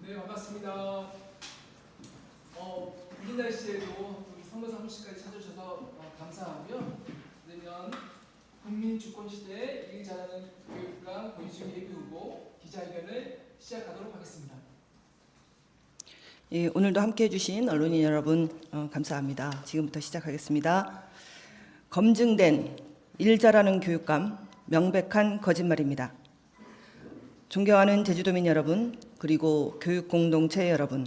네, 반갑습니다. 우리 날씨에도 선거 사무실까지 찾아주셔서 감사하고요. 그러면 국민주권시대에 일 잘하는 교육감 권희중 예비후보 기자회견을 시작하도록 하겠습니다. 예, 오늘도 함께해 주신 언론인 여러분 감사합니다. 지금부터 시작하겠습니다. 검증된 일 잘하는 교육감, 명백한 거짓말입니다. 존경하는 제주도민 여러분, 그리고 교육 공동체 여러분,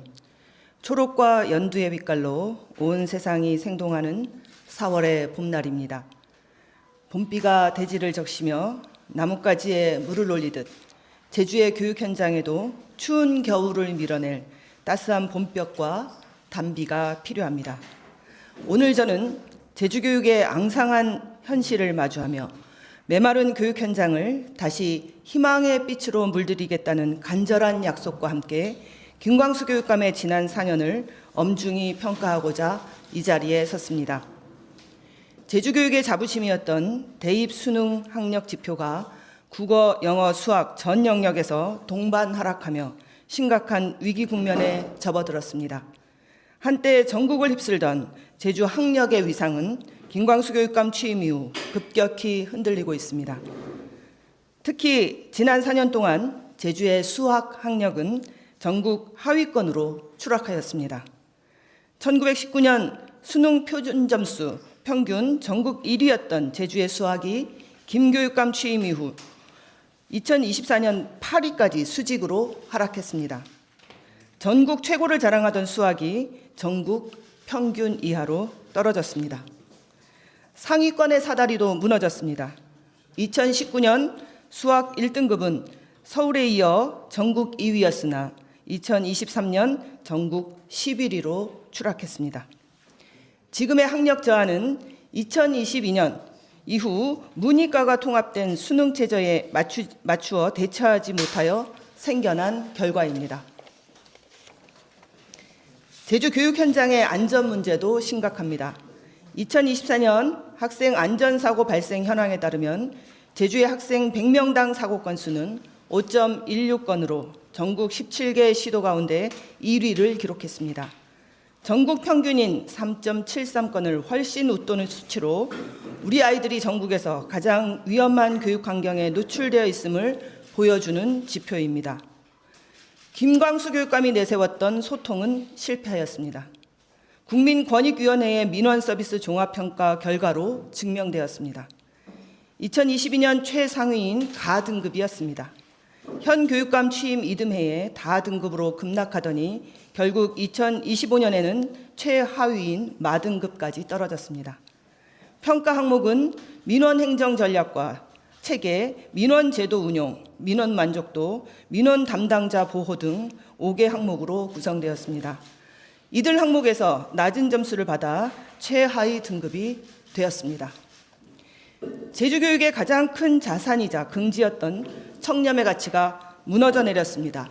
초록과 연두의 빛깔로 온 세상이 생동하는 4월의 봄날입니다. 봄비가 대지를 적시며 나뭇가지에 물을 올리듯 제주의 교육 현장에도 추운 겨울을 밀어낼 따스한 봄볕과 단비가 필요합니다. 오늘 저는 제주교육의 앙상한 현실을 마주하며 메마른 교육 현장을 다시 희망의 빛으로 물들이겠다는 간절한 약속과 함께 김광수 교육감의 지난 4년을 엄중히 평가하고자 이 자리에 섰습니다. 제주교육의 자부심이었던 대입 수능 학력 지표가 국어, 영어, 수학 전 영역에서 동반 하락하며 심각한 위기 국면에 접어들었습니다. 한때 전국을 휩쓸던 제주 학력의 위상은 김광수 교육감 취임 이후 급격히 흔들리고 있습니다. 특히 지난 4년 동안 제주의 수학 학력은 전국 하위권으로 추락하였습니다. 1919년 수능 표준 점수 평균 전국 1위였던 제주의 수학이 김 교육감 취임 이후 2024년 8위까지 수직으로 하락했습니다. 전국 최고를 자랑하던 수학이 전국 평균 이하로 떨어졌습니다. 상위권의 사다리도 무너졌습니다. 2019년 수학 1등급은 서울에 이어 전국 2위였으나 2023년 전국 11위로 추락했습니다. 지금의 학력 저하는 2022년 이후 문이과가 통합된 수능 체제에 맞추어 대처하지 못하여 생겨난 결과입니다. 제주 교육 현장의 안전 문제도 심각합니다. 2024년 학생 안전사고 발생 현황에 따르면 제주의 학생 100명당 사고 건수는 5.16건으로 전국 17개 시도 가운데 1위를 기록했습니다. 전국 평균인 3.73건을 훨씬 웃도는 수치로 우리 아이들이 전국에서 가장 위험한 교육 환경에 노출되어 있음을 보여주는 지표입니다. 김광수 교육감이 내세웠던 소통은 실패하였습니다. 국민권익위원회의 민원서비스 종합평가 결과로 증명되었습니다. 2022년 최상위인 가등급이었습니다. 현 교육감 취임 이듬해에 다등급으로 급락하더니 결국 2025년에는 최하위인 마등급까지 떨어졌습니다. 평가 항목은 민원 행정 전략과 체계, 민원 제도 운용, 민원 만족도, 민원 담당자 보호 등 5개 항목으로 구성되었습니다. 이들 항목에서 낮은 점수를 받아 최하위 등급이 되었습니다. 제주교육의 가장 큰 자산이자 긍지였던 청렴의 가치가 무너져 내렸습니다.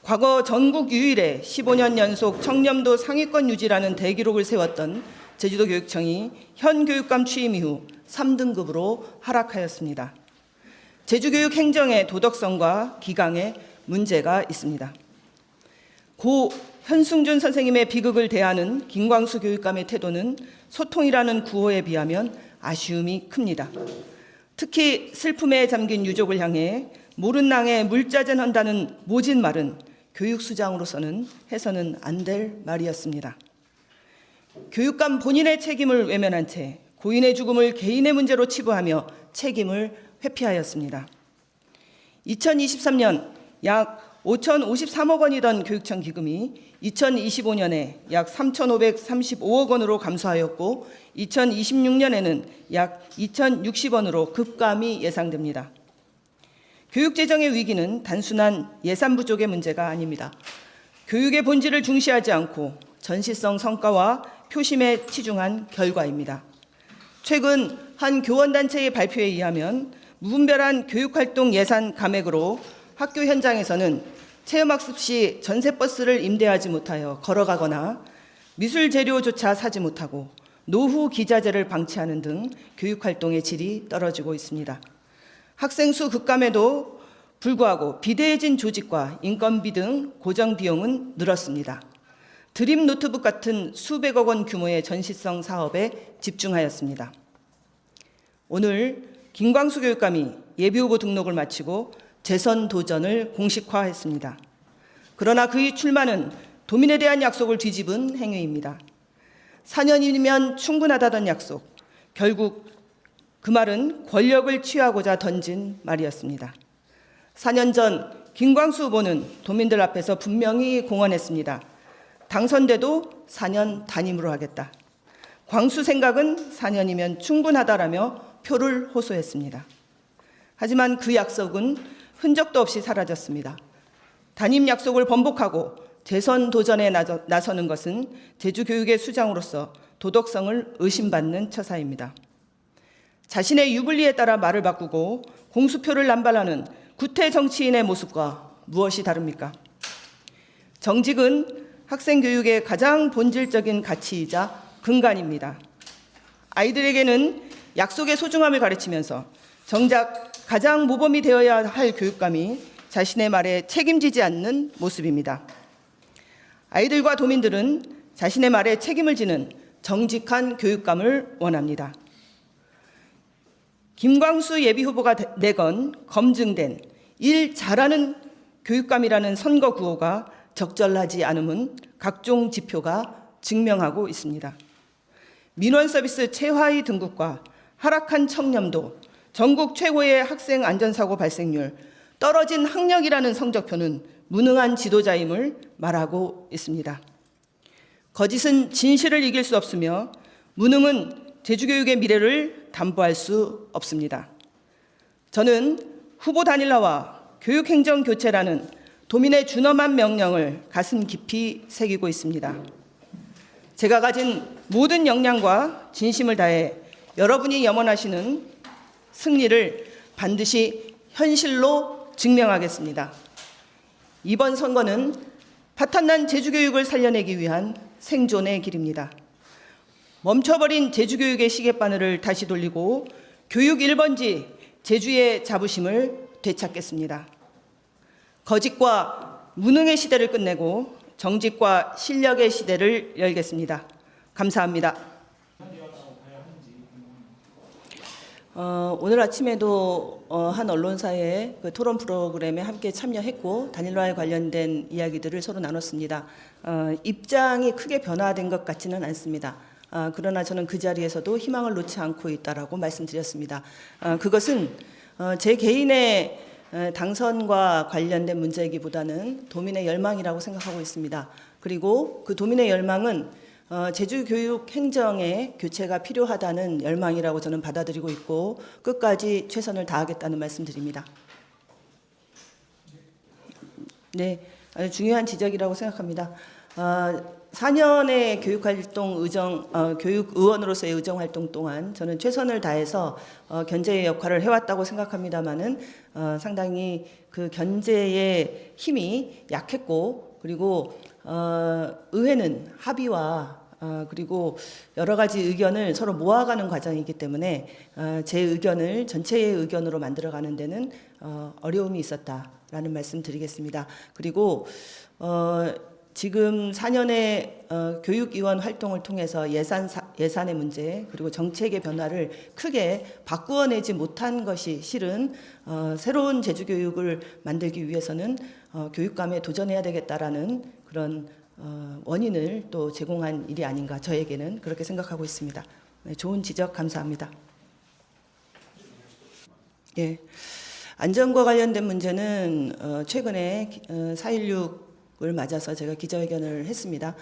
과거 전국 유일의 15년 연속 청렴도 상위권 유지라는 대기록을 세웠던 제주도교육청이 현 교육감 취임 이후 3등급으로 하락하였습니다. 제주교육 행정의 도덕성과 기강에 문제가 있습니다. 고 현승준 선생님의 비극을 대하는 김광수 교육감의 태도는 소통이라는 구호에 비하면 아쉬움이 큽니다. 특히 슬픔에 잠긴 유족을 향해 모른 낭에 물짜잔한다는 모진 말은 교육수장으로서는 해서는 안 될 말이었습니다. 교육감 본인의 책임을 외면한 채 고인의 죽음을 개인의 문제로 치부하며 책임을 회피하였습니다. 2023년 약 5,053억 원이던 교육청 기금이 2025년에 약 3,535억 원으로 감소하였고 2026년에는 약 2,060원으로 급감이 예상됩니다. 교육재정의 위기는 단순한 예산 부족의 문제가 아닙니다. 교육의 본질을 중시하지 않고 전시성 성과와 표심에 치중한 결과입니다. 최근 한 교원단체의 발표에 의하면 무분별한 교육활동 예산 감액으로 학교 현장에서는 체험학습 시 전세버스를 임대하지 못하여 걸어가거나 미술 재료조차 사지 못하고 노후 기자재를 방치하는 등 교육활동의 질이 떨어지고 있습니다. 학생 수 급감에도 불구하고 비대해진 조직과 인건비 등 고정 비용은 늘었습니다. 드림 노트북 같은 수백억 원 규모의 전시성 사업에 집중하였습니다. 오늘 김광수 교육감이 예비후보 등록을 마치고 재선 도전을 공식화했습니다. 그러나 그의 출마는 도민에 대한 약속을 뒤집은 행위입니다. 4년이면 충분하다던 약속, 결국 그 말은 권력을 취하고자 던진 말이었습니다. 4년 전 김광수 후보는 도민들 앞에서 분명히 공언했습니다. 당선돼도 4년 단임으로 하겠다. 광수 생각은 4년이면 충분하다라며 표를 호소했습니다. 하지만 그 약속은 흔적도 없이 사라졌습니다. 단임 약속을 번복하고 재선 도전에 나서는 것은 제주교육의 수장으로서 도덕성을 의심받는 처사입니다. 자신의 유불리에 따라 말을 바꾸고 공수표를 남발하는 구태 정치인의 모습과 무엇이 다릅니까? 정직은 학생교육의 가장 본질적인 가치이자 근간입니다. 아이들에게는 약속의 소중함을 가르치면서 정작 가장 모범이 되어야 할 교육감이 자신의 말에 책임지지 않는 모습입니다. 아이들과 도민들은 자신의 말에 책임을 지는 정직한 교육감을 원합니다. 김광수 예비후보가 내건 검증된 일 잘하는 교육감이라는 선거 구호가 적절하지 않음은 각종 지표가 증명하고 있습니다. 민원 서비스 최하위 등급과 하락한 청렴도, 전국 최고의 학생 안전사고 발생률, 떨어진 학력이라는 성적표는 무능한 지도자임을 말하고 있습니다. 거짓은 진실을 이길 수 없으며 무능은 제주교육의 미래를 담보할 수 없습니다. 저는 후보 단일화와 교육행정교체라는 도민의 준엄한 명령을 가슴 깊이 새기고 있습니다. 제가 가진 모든 역량과 진심을 다해 여러분이 염원하시는 승리를 반드시 현실로 증명하겠습니다. 이번 선거는 파탄난 제주교육을 살려내기 위한 생존의 길입니다. 멈춰버린 제주교육의 시계바늘을 다시 돌리고 교육 1번지 제주의 자부심을 되찾겠습니다. 거짓과 무능의 시대를 끝내고 정직과 실력의 시대를 열겠습니다. 감사합니다. 오늘 아침에도 한 언론사의 그 토론 프로그램에 함께 참여했고 단일화에 관련된 이야기들을 서로 나눴습니다. 입장이 크게 변화된 것 같지는 않습니다. 그러나 저는 그 자리에서도 희망을 놓지 않고 있다라고 말씀드렸습니다. 그것은 제 개인의 당선과 관련된 문제이기보다는 도민의 열망이라고 생각하고 있습니다. 그리고 그 도민의 열망은 제주 교육 행정의 교체가 필요하다는 열망이라고 저는 받아들이고 있고 끝까지 최선을 다하겠다는 말씀드립니다. 네, 아주 중요한 지적이라고 생각합니다. 4년의 교육의원으로서의 의정활동 동안 저는 최선을 다해서 견제의 역할을 해왔다고 생각합니다마는 상당히 그 견제의 힘이 약했고 그리고 의회는 합의와 그리고 여러 가지 의견을 서로 모아가는 과정이기 때문에 제 의견을 전체의 의견으로 만들어가는 데는 어려움이 있었다라는 말씀 드리겠습니다. 그리고 지금 4년의 교육위원 활동을 통해서 예산의 문제 그리고 정책의 변화를 크게 바꾸어내지 못한 것이 실은 새로운 제주교육을 만들기 위해서는 교육감에 도전해야 되겠다라는 그런 원인을 또 제공한 일이 아닌가 저에게는 그렇게 생각하고 있습니다. 네, 좋은 지적 감사합니다. 예, 안전과 관련된 문제는 최근에 4.16을 맞아서 제가 기자회견을 했습니다.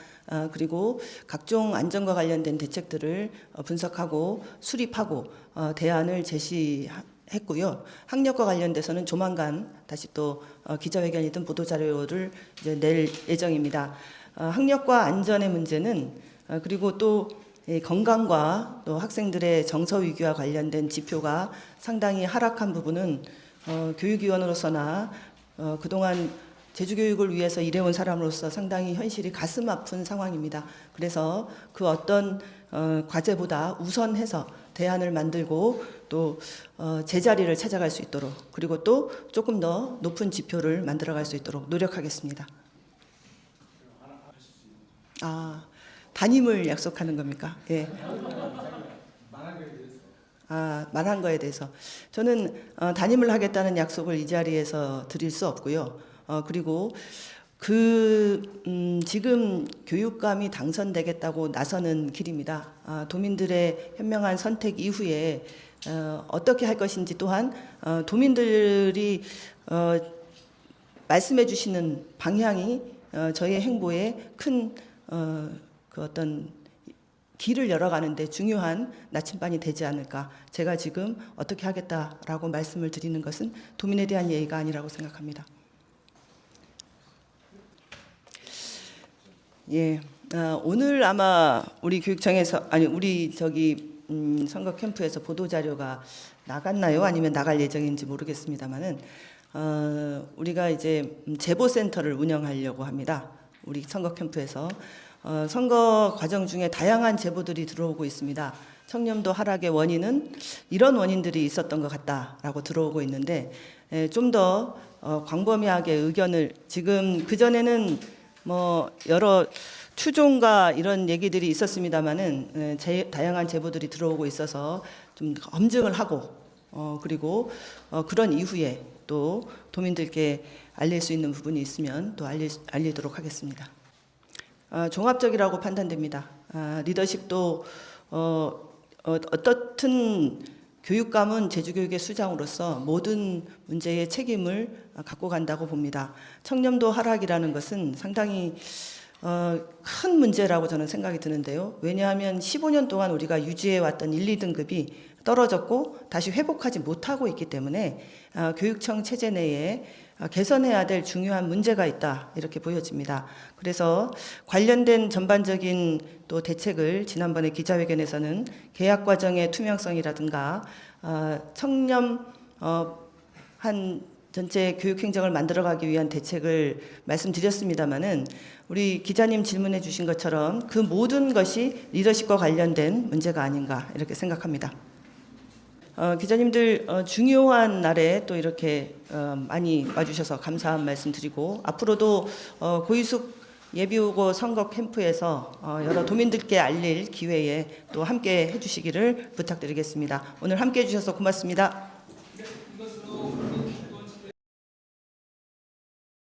그리고 각종 안전과 관련된 대책들을 분석하고 수립하고 대안을 제시했고요. 학력과 관련돼서는 조만간 다시 또 기자회견이든 보도자료를 이제 낼 예정입니다. 학력과 안전의 문제는 그리고 또 건강과 또 학생들의 정서 위기와 관련된 지표가 상당히 하락한 부분은 교육위원으로서나 그동안 4년 동안 제주교육을 위해서 일해온 사람으로서 상당히 현실이 가슴 아픈 상황입니다. 그래서 그 어떤 과제보다 우선해서 대안을 만들고 또 제자리를 찾아갈 수 있도록, 그리고 또 조금 더 높은 지표를 만들어갈 수 있도록 노력하겠습니다. 담임을 약속하는 겁니까? 예. 말한 거에 대해서 저는 담임을 하겠다는 약속을 이 자리에서 드릴 수 없고요. 그리고 지금 교육감이 당선되겠다고 나서는 길입니다. 도민들의 현명한 선택 이후에 어떻게 할 것인지 또한 도민들이 말씀해 주시는 방향이 저희의 행보에 큰 그 어떤 길을 열어가는데 중요한 나침반이 되지 않을까. 제가 지금 어떻게 하겠다라고 말씀을 드리는 것은 도민에 대한 예의가 아니라고 생각합니다. 예, 오늘 아마 우리 교육청에서 우리 선거 캠프에서 보도 자료가 나갔나요? 아니면 나갈 예정인지 모르겠습니다만은 우리가 이제 제보센터를 운영하려고 합니다. 우리 선거 캠프에서 선거 과정 중에 다양한 제보들이 들어오고 있습니다. 청렴도 하락의 원인은 이런 원인들이 있었던 것 같다라고 들어오고 있는데 좀 더 광범위하게 의견을 지금 그전에는 뭐 여러 추종과 이런 얘기들이 있었습니다마는 다양한 제보들이 들어오고 있어서 좀 검증을 하고 그리고 그런 이후에 또 도민들께 알릴 수 있는 부분이 있으면 또 알리도록 하겠습니다. 종합적이라고 판단됩니다. 리더십도 어떻든 교육감은 제주교육의 수장으로서 모든 문제의 책임을 갖고 간다고 봅니다. 청렴도 하락이라는 것은 상당히 큰 문제라고 저는 생각이 드는데요. 왜냐하면 15년 동안 우리가 유지해왔던 1, 2등급이 떨어졌고 다시 회복하지 못하고 있기 때문에 교육청 체제 내에 개선해야 될 중요한 문제가 있다 이렇게 보여집니다. 그래서 관련된 전반적인 또 대책을 지난번에 기자회견에서는 계약 과정의 투명성이라든가 청렴한 전체 교육 행정을 만들어가기 위한 대책을 말씀드렸습니다마는 우리 기자님 질문해 주신 것처럼 그 모든 것이 리더십과 관련된 문제가 아닌가 이렇게 생각합니다. 기자님들 중요한 날에 또 이렇게 많이 와주셔서 감사한 말씀 드리고 앞으로도 고위숙 예비후보 선거 캠프에서 여러 도민들께 알릴 기회에 또 함께 해주시기를 부탁드리겠습니다. 오늘 함께 해주셔서 고맙습니다.